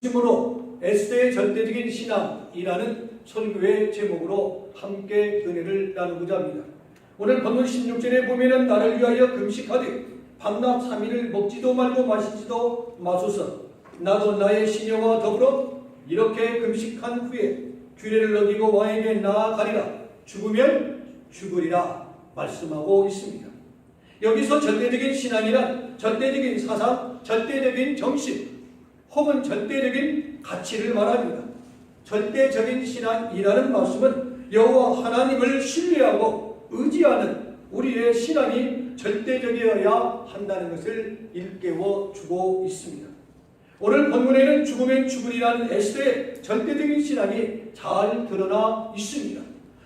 중심으로 에스더의 절대적인 신앙이라는 설교의 제목으로 함께 은혜를 나누고자 합니다. 오늘 본문 16절에 보면은 나를 위하여 금식하되 밤낮 3일을 먹지도 말고 마시지도 마소서. 나도 나의 시녀와 더불어 이렇게 금식한 후에 규례를 어기고 왕에게 나아가리라. 죽으면 죽으리라 말씀하고 있습니다. 여기서 절대적인 신앙이란 절대적인 사상, 절대적인 정신 혹은 절대적인 가치를 말합니다. 절대적인 신앙이라는 말씀은 여호와 하나님을 신뢰하고 의지하는 우리의 신앙이 절대적이어야 한다는 것을 일깨워 주고 있습니다. 오늘 본문에는 죽으면 죽으리라는 에스더의 절대적인 신앙이 잘 드러나 있습니다.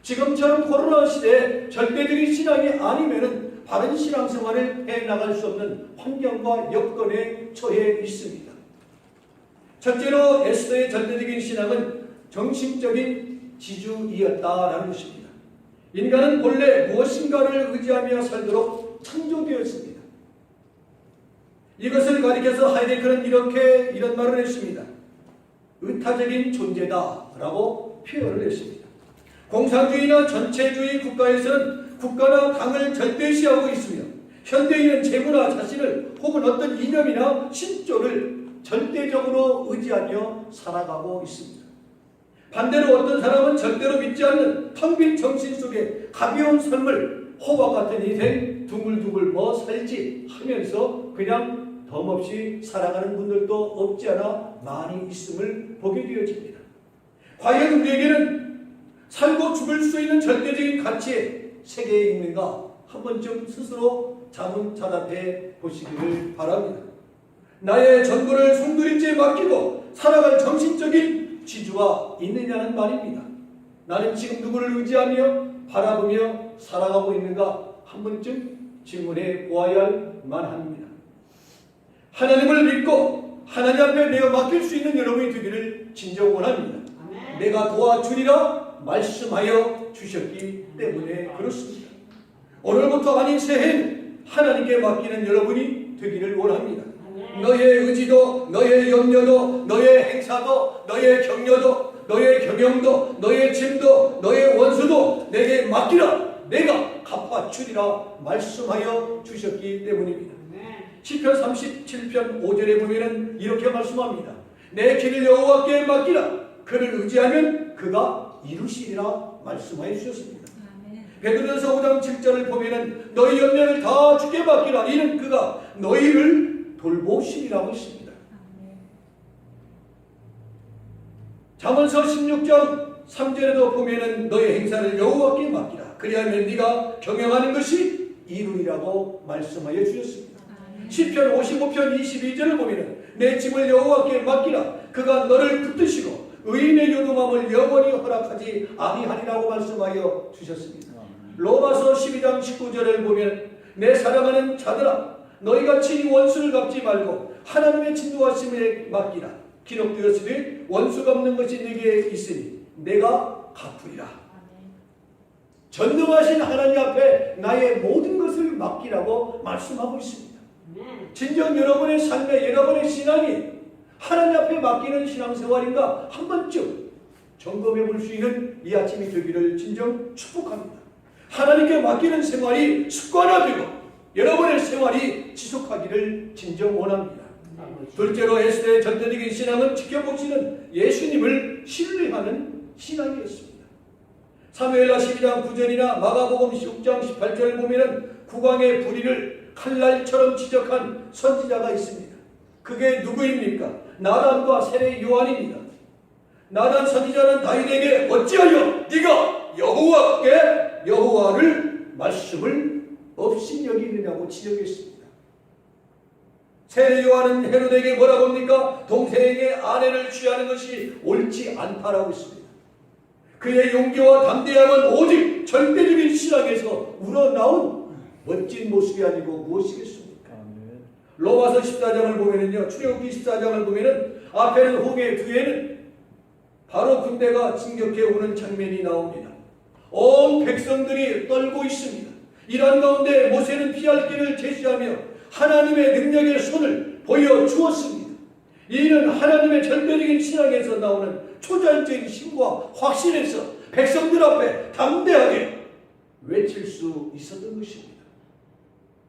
지금처럼 코로나 시대에 절대적인 신앙이 아니면은 바른 신앙생활을 해나갈 수 없는 환경과 여건에 처해 있습니다. 첫째로 에스더의 절대적인 신앙은 정신적인 지주이었다라는 것입니다. 인간은 본래 무엇인가를 의지하며 살도록 창조되었습니다. 이것을 가리켜서 하이데크는 이런 말을 했습니다. 의타적인 존재다라고 표현을 했습니다. 공산주의나 전체주의 국가에서는 국가나 당을 절대시하고 있으며 현대인은 재물이나 자신을 혹은 어떤 이념이나 신조를 절대적으로 의지하며 살아가고 있습니다. 반대로 어떤 사람은 절대로 믿지 않는 텅 빈 정신 속에 가벼운 삶을 호박 같은 인생 둥글둥글 살지 하면서 그냥 덤없이 살아가는 분들도 없지 않아 많이 있음을 보게 되어집니다. 과연 우리에게는 살고 죽을 수 있는 절대적인 가치의 세계에 있는가 한 번쯤 스스로 자문자답해 보시기를 바랍니다. 나의 전부를 송두리째 맡기고 살아갈 정신적인 지주가 있느냐는 말입니다. 나는 지금 누구를 의지하며 바라보며 살아가고 있는가 한 번쯤 질문해 보아야 할 만합니다. 하나님을 믿고 하나님 앞에 내어 맡길 수 있는 여러분이 되기를 진정 원합니다. 아멘. 내가 도와주리라 말씀하여 주셨기 때문에 그렇습니다. 오늘부터 아닌 새해는 하나님께 맡기는 여러분이 되기를 원합니다. 너의 의지도, 너의 염려도, 너의 행사도, 너의 격려도, 너의 경영도, 너의 짐도, 너의 원수도 내게 맡기라. 내가 갚아주리라 말씀하여 주셨기 때문입니다. 시편 37편 5절에 보면 이렇게 말씀합니다. 내 길을 여호와께 맡기라. 그를 의지하면 그가 이루시리라 말씀하여 주셨습니다. 베드로전서 5장 7절을 보면 너희 염려를 다 주께 맡기라. 이는 그가 너희를 돌보시리라고 했습니다. 잠언서 16장 3절에도 보면은 너의 행사를 여호와께 맡기라. 그리하면 네가 경영하는 것이 이루리라고 말씀하여 주셨습니다. 시편 55편 22절을 보면은 내 짐을 여호와께 맡기라. 그가 너를 붙드시고 의인의 요동함을 영원히 허락하지 아니하리라고 말씀하여 주셨습니다. 로마서 12장 19절을 보면 내 사랑하는 자들아 너희가 친히 원수를 갚지 말고 하나님의 진노하심에 맡기라. 기록되었으니 원수 갚는 것이 네게 있으니 내가 갚으리라. 전능하신 하나님 앞에 나의 모든 것을 맡기라고 말씀하고 있습니다. 진정 여러분의 삶에 여러분의 신앙이 하나님 앞에 맡기는 신앙생활인가 한 번쯤 점검해 볼 수 있는 이 아침이 되기를 진정 축복합니다. 하나님께 맡기는 생활이 습관화되고 여러분의 생활이 지속하기를 진정 원합니다. 둘째로 에스더의 절대적인 신앙은 지켜보시는 예수님을 신뢰하는 신앙이었습니다. 사무엘하 12장 9절이나 마가복음 6장 18절을 보면 국왕의 불의를 칼날처럼 지적한 선지자가 있습니다. 그게 누구입니까? 나단과 세례 요한입니다. 나단 선지자는 다윗에게 어찌하여 네가 여호와를 말씀을 없이 여기느냐고 지적했습니다. 세례 요한은 헤롯에게 뭐라고 합니까? 동생에게 아내를 취하는 것이 옳지 않다라고 했습니다. 그의 용기와 담대함은 오직 절대적인 신앙에서 우러나온 멋진 모습이 아니고 무엇이겠습니까? 로마서 14장을 보면은요, 출애굽기 14장을 보면은 앞에는 홍해, 뒤에는 바로 군대가 진격해 오는 장면이 나옵니다. 온 백성들이 떨고 있습니다. 이런 가운데 모세는 피할 길을 제시하며 하나님의 능력의 손을 보여주었습니다. 이는 하나님의 절대적인 신앙에서 나오는 초자연적인 힘과 확신에서 백성들 앞에 담대하게 외칠 수 있었던 것입니다.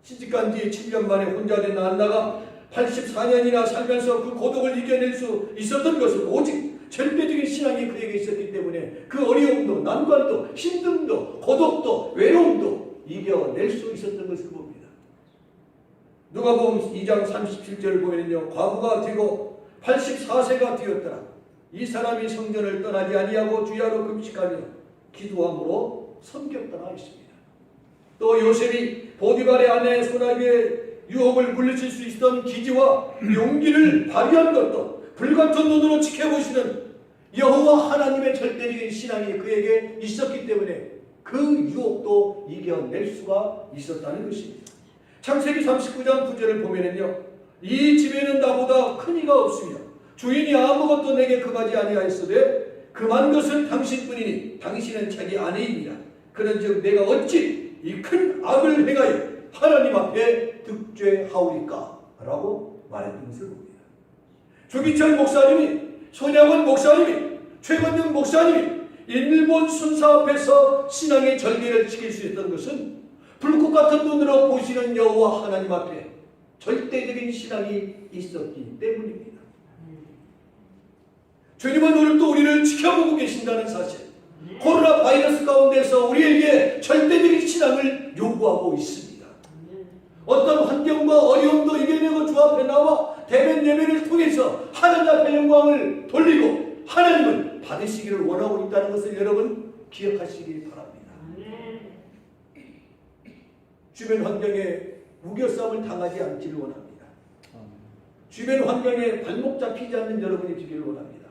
시집간 뒤 7년 만에 혼자 된 안나가 84년이나 살면서 그 고독을 이겨낼 수 있었던 것은 오직 절대적인 신앙이 그에게 있었기 때문에 그 어려움도 난관도 힘듦도 고독도 외로움도 이겨낼 수 있었던 것을 봅니다. 누가복음 2장 37절을 보면요, 과부가 되고 84세가 되었더라. 이 사람이 성전을 떠나지 아니하고 주야로 금식하며 기도함으로 섬겼더라 했습니다. 또 요셉이 보디발의 아내 소나기의 유혹을 물리칠 수 있었던 기지와 용기를 발휘한 것도 불같은 눈으로 지켜보시는 여호와 하나님의 절대적인 신앙이 그에게 있었기 때문에 그 유혹도 이겨낼 수가 있었다는 것입니다. 창세기 39장 9절을 보면은요, 이 집에는 나보다 큰 이가 없으며 주인이 아무것도 내게 금하지 아니하였으되 금한 것은 당신뿐이니 당신은 자기 아내입니다. 그런즉 내가 어찌 이 큰 악을 행하여 하나님 앞에 득죄하오리까? 라고 말했던 것을 봅니다. 조기철 목사님이, 손양원 목사님이, 최건영 목사님이 일본 순사 앞에서 신앙의 절개를 지킬 수 있던 것은 불꽃 같은 눈으로 보시는 여호와 하나님 앞에 절대적인 신앙이 있었기 때문입니다. 주님은 오늘도 우리를 지켜보고 계신다는 사실, 코로나 바이러스 가운데서 우리에게 절대적인 신앙을 요구하고 있습니다. 어떤 환경과 어려움도 이겨내고 주 앞에 나와 대면 예배를 통해서 하나님 앞에 영광을 돌리고 하나님을 받으시기를 원하고 있다는 것을 여러분 기억하시기 바랍니다. 주변 환경에 우겨싸움을 당하지 않기를 원합니다. 주변 환경에 발목 잡히지 않는 여러분이 되기를 원합니다.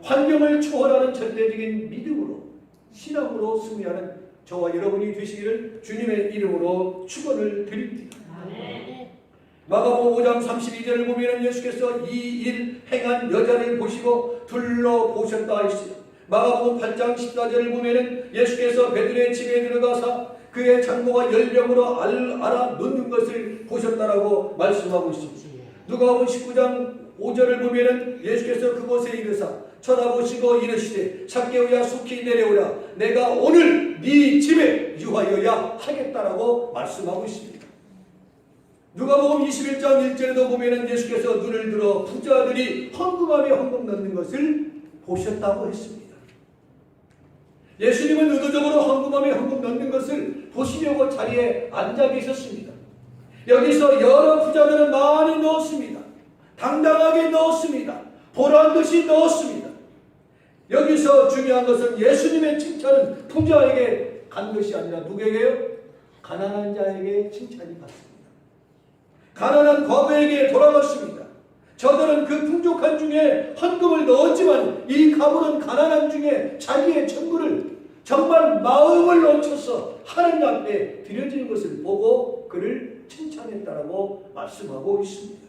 환경을 초월하는 절대적인 믿음으로, 신앙으로 승리하는 저와 여러분이 되시기를 주님의 이름으로 축원을 드립니다. 마가복음 5장 32절을 보면 예수께서 이 일 행한 여자를 보시고 둘러보셨다 했어요. 마가복음 8장 14절을 보면 예수께서 베드로의 집에 들어가사 그의 장모가 열병으로 앓아 눕는 것을 보셨다라고 말씀하고 있습니다. 누가복음 19장 5절을 보면 예수께서 그곳에 이르사 쳐다보시고 이르시되 zac개오야 속히 내려오라 내가 오늘 네 집에 유하여야 하겠다라고 말씀하고 있습니다. 누가복음 21장 1절에도 보면 예수께서 눈을 들어 부자들이 헌금함에 헌금 넣는 것을 보셨다고 했습니다. 예수님은 의도적으로 헌금함에 헌금 넣는 것을 보시려고 자리에 앉아 계셨습니다. 여기서 여러 부자들은 많이 넣었습니다. 당당하게 넣었습니다. 보란듯이 넣었습니다. 여기서 중요한 것은 예수님의 칭찬은 부자에게 간 것이 아니라 누구에게요? 가난한 자에게 칭찬이 갔습니다. 가난한 과부에게 돌아갔습니다. 저들은 그 풍족한 중에 헌금을 넣었지만 이 가부는 가난한 중에 자기의 전부를 정말 마음을 넘쳐서 하나님 앞에 드려지는 것을 보고 그를 칭찬했다라고 말씀하고 있습니다.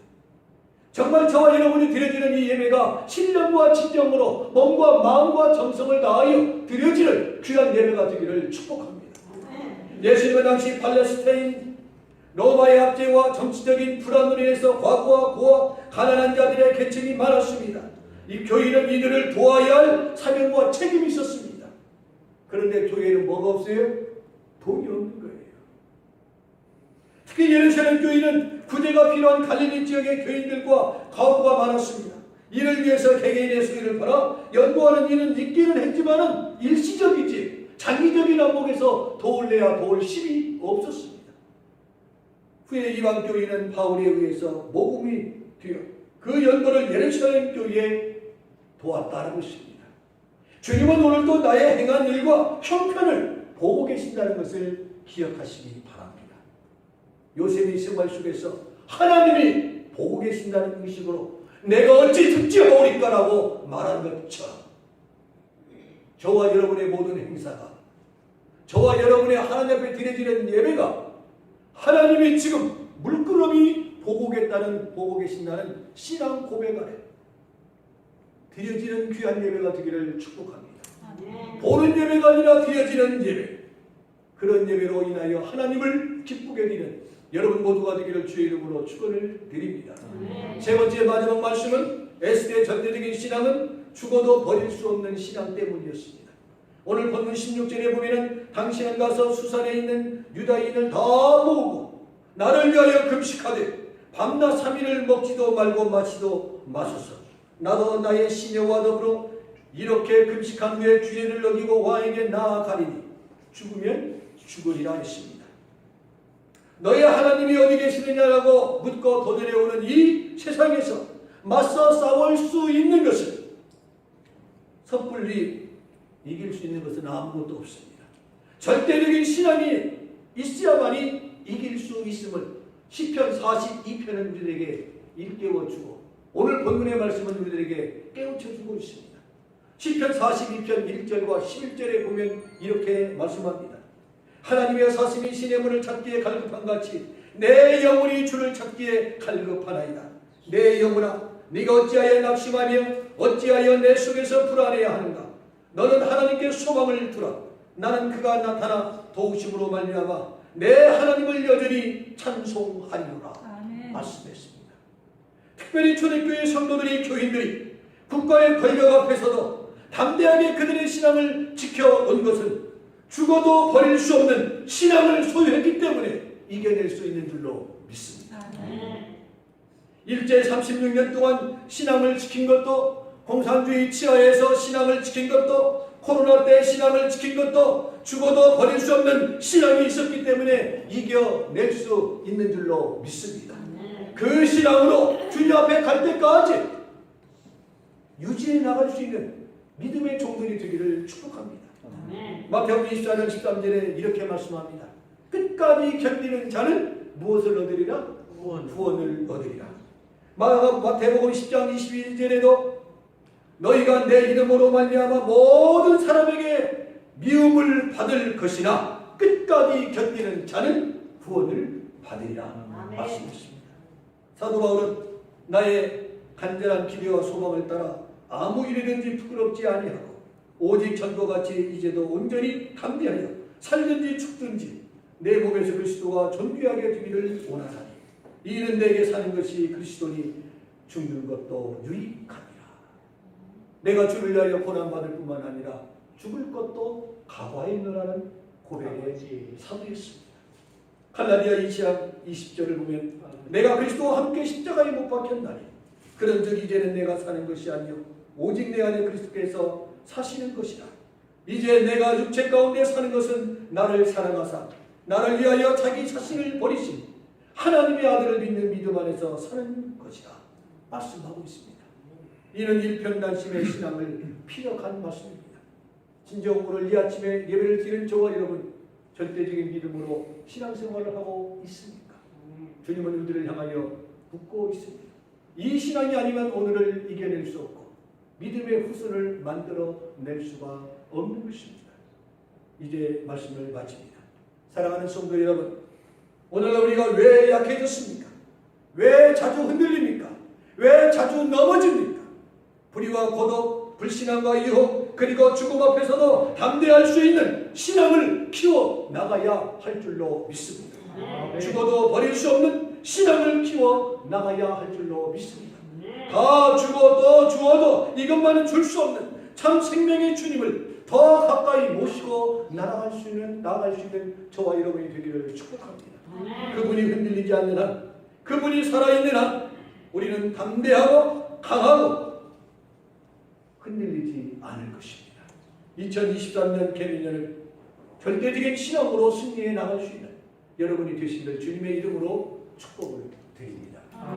정말 저와 여러분이 드려지는 이 예배가 신령과 진정으로 몸과 마음과 정성을 다하여 드려지는 귀한 예배가 되기를 축복합니다. 예수님은 당시 팔레스타인 로마의 압제와 정치적인 불안으로 인해서 과부와 고아 가난한 자들의 계층이 많았습니다. 이 교회는 이들을 도와야 할 사명과 책임이 있었습니다. 그런데 교회는 뭐가 없어요? 돈이 없는 거예요. 특히 예루살렘 교회는 구제가 필요한 갈릴리 지역의 교인들과 가부가 많았습니다. 이를 위해서 개개인의 수의를 팔아 연구하는 이는 있기는 했지만은 일시적이지 장기적인 안목에서 도울 내야 도울 힘이 없었습니다. 후에 이방 교인은 바울에 의해서 모금이 되어 그 연구를 예루살렘 교회에 도왔다는 것입니다. 주님은 오늘도 나의 행한 일과 형편을 보고 계신다는 것을 기억하시기 바랍니다. 요셉의 생활 속에서 하나님이 보고 계신다는 의식으로 내가 어찌 득죄하오리까라고 말한 것처럼 저와 여러분의 모든 행사가, 저와 여러분의 하나님 앞에 드려지는 예배가 하나님이 지금 물끄러미 보고 계신다는 신앙 고백 아래 드려지는 귀한 예배가 되기를 축복합니다. 보는 예배가 아니라 드려지는 예배, 그런 예배로 인하여 하나님을 기쁘게 드리는 여러분 모두가 되기를 주의 이름으로 축원을 드립니다. 세 번째 마지막 말씀은 에스더의 절대적인 신앙은 죽어도 버릴 수 없는 신앙 때문이었습니다. 오늘 본문 16절에 보면은 당신은 가서 수산에 있는 유다인을 다 모으고 나를 위하여 금식하되 밤낮 3일을 먹지도 말고 마시도 마소서. 나도 나의 시녀와 더불어 이렇게 금식한 후에 주의를 어기고 왕에게 나아가리니 죽으면 죽으리라 했습니다. 너희 하나님이 어디 계시느냐라고 묻고 도드려오는 이 세상에서 맞서 싸울 수 있는 것은 섣불리 이길 수 있는 것은 아무것도 없습니다. 절대적인 신앙이 있어야만이 이길 수 있음을 시편 42편은 우리들에게 일깨워주고 오늘 본문의 말씀은 우리들에게 깨우쳐주고 있습니다. 시편 42편 1절과 11절에 보면 이렇게 말씀합니다. 하나님의 사슴이 신의 문을 찾기에 갈급한 같이 내 영혼이 주를 찾기에 갈급하나이다. 내 영혼아 네가 어찌하여 낙심하며 어찌하여 내 속에서 불안해야 하는가. 너는 하나님께 소망을 두라. 나는 그가 나타나 도우심으로 말미암아 내 하나님을 여전히 찬송하리로라. 말씀했습니다. 특별히 초대교회 성도들이 교인들이 국가의 권력 앞에서도 담대하게 그들의 신앙을 지켜온 것은 죽어도 버릴 수 없는 신앙을 소유했기 때문에 이겨낼 수 있는 줄로 믿습니다. 일제 36년 동안 신앙을 지킨 것도 공산주의 치하에서 신앙을 지킨 것도 코로나 때 신앙을 지킨 것도 죽어도 버릴 수 없는 신앙이 있었기 때문에 이겨낼 수 있는 줄로 믿습니다. 그 신앙으로 주님 앞에 갈 때까지 유지해 나갈 수 있는 믿음의 종들이 되기를 축복합니다. 마태복음 24장 13절에 이렇게 말씀합니다. 끝까지 견디는 자는 무엇을 얻으리라? 구원을 얻으리라. 마태복음 10장 22절에도 너희가 내 이름으로 말미암아 모든 사람에게 미움을 받을 것이나 끝까지 견디는 자는 구원을 받으리라 말씀했습니다. 사도 바울은 나의 간절한 기대와 소망을 따라 아무 일이든지 부끄럽지 아니하고 오직 전도같이 이제도 온전히 담대하여 살든지 죽든지 내 몸에서 그리스도가 존귀하게 되기를 원하나니 이는 내게 사는 것이 그리스도니 죽는 것도 유익하니라. 내가 주를 위하여 고난받을 뿐만 아니라 죽을 것도 각오하였노라는 고백의 사도였습니다. 갈라디아 2장 20절을 보면 내가 그리스도와 함께 십자가에 못 박혔나니 그런즉 이제는 내가 사는 것이 아니요 오직 내 안에 그리스도께서 사시는 것이라. 이제 내가 육체 가운데 사는 것은 나를 사랑하사 나를 위하여 자기 자신을 버리신 하나님의 아들을 믿는 믿음 안에서 사는 것이라 말씀하고 있습니다. 이는 일편단심의 신앙을 피력한 말씀입니다. 진정 오늘 이 아침에 예배를 드리는 저와 여러분 절대적인 믿음으로 신앙생활을 하고 있습니까? 주님은 우리들을 향하여 붙고 있습니다. 이 신앙이 아니면 오늘을 이겨낼 수 없고 믿음의 후손을 만들어낼 수가 없는 것입니다. 이제 말씀을 마칩니다. 사랑하는 성도 여러분, 오늘 우리가 왜 약해졌습니까? 왜 자주 흔들립니까? 왜 자주 넘어집니까? 불의와 고독, 불신앙과 유혹, 그리고 죽음 앞에서도 담대할 수 있는 신앙을 키워 나가야 할 줄로 믿습니다. 죽어도 버릴 수 없는 신앙을 키워 나가야 할 줄로 믿습니다. 다 죽어도 주어도 이것만은 줄 수 없는 참 생명의 주님을 더 가까이 모시고 나아갈 수 있는 저와 여러분이 되기를 축복합니다. 그분이 흔들리지 않는 한, 그분이 살아있는 한 우리는 담대하고 강하고 흔들리지 않을 것입니다. 2023년 개미년을 절대적인 신앙으로 승리해 나갈 수 있는 여러분이 되시기를 주님의 이름으로 축복을 드립니다.